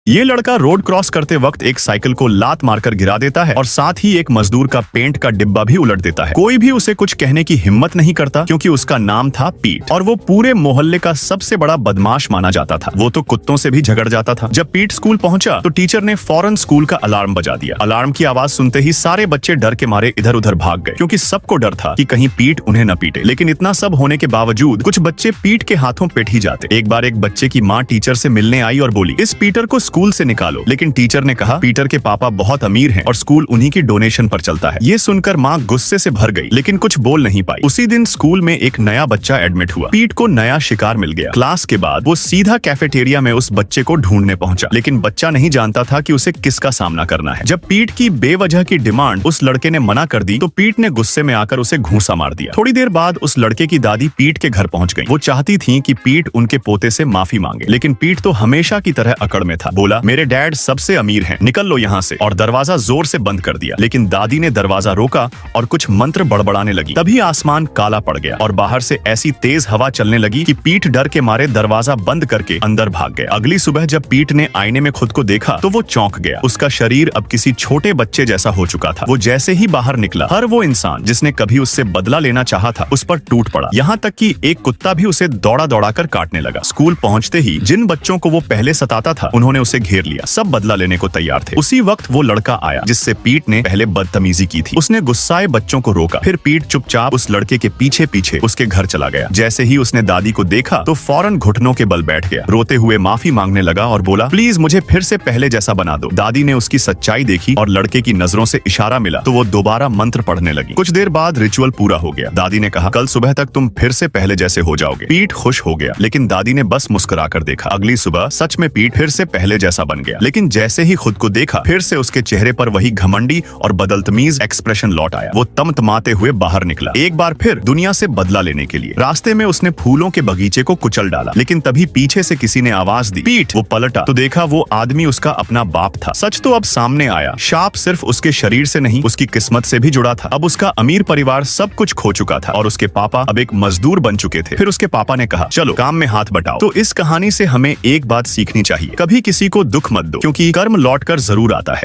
ये लड़का road cross करते वक्त एक साइकिल को लात मारकर गिरा देता है और साथ ही एक मजदूर का पेंट का डिब्बा भी उलट देता है। कोई भी उसे कुछ कहने की हिम्मत नहीं करता क्योंकि उसका नाम था पीट और वो पूरे मोहल्ले का सबसे बड़ा बदमाश माना जाता था। वो तो कुत्तों से भी झगड़ जाता था। जब पीट स्कूल पहुंचा तो टीचर ने फौरन स्कूल का अलार्म बजा दिया। अलार्म की आवाज सुनते ही सारे बच्चे डर के मारे इधर उधर भाग गए क्योंकि सबको डर था कि कहीं पीट उन्हें न पीटे। लेकिन इतना सब होने के बावजूद कुछ बच्चे पीट के हाथों पिट ही जाते। एक बार एक बच्चे की माँ टीचर से मिलने आई और बोली, इस पीटर को स्कूल से निकालो। लेकिन टीचर ने कहा, पीटर के पापा बहुत अमीर हैं और स्कूल उन्हीं की डोनेशन पर चलता है। ये सुनकर माँ गुस्से से भर गई लेकिन कुछ बोल नहीं पाई। उसी दिन स्कूल में एक नया बच्चा एडमिट हुआ। पीट को नया शिकार मिल गया। क्लास के बाद वो सीधा कैफेटेरिया में उस बच्चे को ढूंढने पहुंचा, लेकिन बच्चा नहीं जानता था कि उसे किसका सामना करना है। जब पीट की बेवजह की डिमांड उस लड़के ने मना कर दी तो पीट ने गुस्से में आकर उसे घूंसा मार दिया। थोड़ी देर बाद उस लड़के की दादी पीट के घर पहुंच गई। वो चाहती थी कि पीट उनके पोते से माफी मांगे, लेकिन पीट तो हमेशा की तरह अकड़ में था। बोला, मेरे डैड सबसे अमीर हैं, निकल लो यहाँ से, और दरवाजा जोर से बंद कर दिया। लेकिन दादी ने दरवाजा रोका और कुछ मंत्र बड़बड़ाने लगी। तभी आसमान काला पड़ गया और बाहर से ऐसी तेज हवा चलने लगी कि पीट डर के मारे दरवाजा बंद करके अंदर भाग गया। अगली सुबह जब पीट ने आईने में खुद को देखा तो वो चौंक गया। उसका शरीर अब किसी छोटे बच्चे जैसा हो चुका था। वो जैसे ही बाहर निकला, हर वो इंसान जिसने कभी उससे बदला लेना चाहा था उस पर टूट पड़ा। यहाँ तक कि एक कुत्ता भी उसे दौड़ा दौड़ा कर काटने लगा। स्कूल पहुंचते ही जिन बच्चों को वो पहले सताता था उन्होंने उसे घेर लिया। सब बदला लेने को तैयार थे। उसी वक्त वो लड़का आया जिससे पीट ने पहले बदतमीजी की थी। उसने गुस्साए बच्चों को रोका। फिर पीट चुपचाप उस लड़के के पीछे पीछे उसके घर चला गया। जैसे ही उसने दादी को देखा तो फौरन घुटनों के बल बैठ गया। रोते हुए माफी मांगने लगा और बोला, प्लीज मुझे फिर से पहले जैसा बना दो। दादी ने उसकी सच्चाई देखी और लड़के की नजरों से इशारा मिला तो वो दोबारा मंत्र पढ़ने लगी। कुछ देर बाद रिचुअल पूरा हो गया। दादी ने कहा, कल सुबह तक तुम फिर से पहले जैसे हो जाओगे। पीट खुश हो गया, लेकिन दादी ने बस मुस्कुराकर देखा। अगली सुबह सच में पीट फिर से पहले जैसा बन गया, लेकिन जैसे ही खुद को देखा फिर से उसके चेहरे पर वही घमंडी और बदतमीज एक्सप्रेशन लौट आया। वो तमतमाते हुए बाहर निकला, एक बार फिर दुनिया से बदला लेने के लिए। रास्ते में उसने फूलों के बगीचे को कुचल डाला, लेकिन तभी पीछे से किसी ने आवाज दी, पीट। वो पलटा तो देखा वो आदमी उसका अपना बाप था। सच तो अब सामने आया। शाप सिर्फ उसके शरीर से नहीं, उसकी किस्मत से भी जुड़ा था। अब उसका अमीर परिवार सब कुछ खो चुका था और उसके पापा अब एक मजदूर बन चुके थे। फिर उसके पापा ने कहा, चलो काम में हाथ बटाओ। तो इस कहानी से हमें एक बात सीखनी चाहिए, कभी किसी को दुख मत दो, क्योंकि कर्म लौट कर जरूर आता है।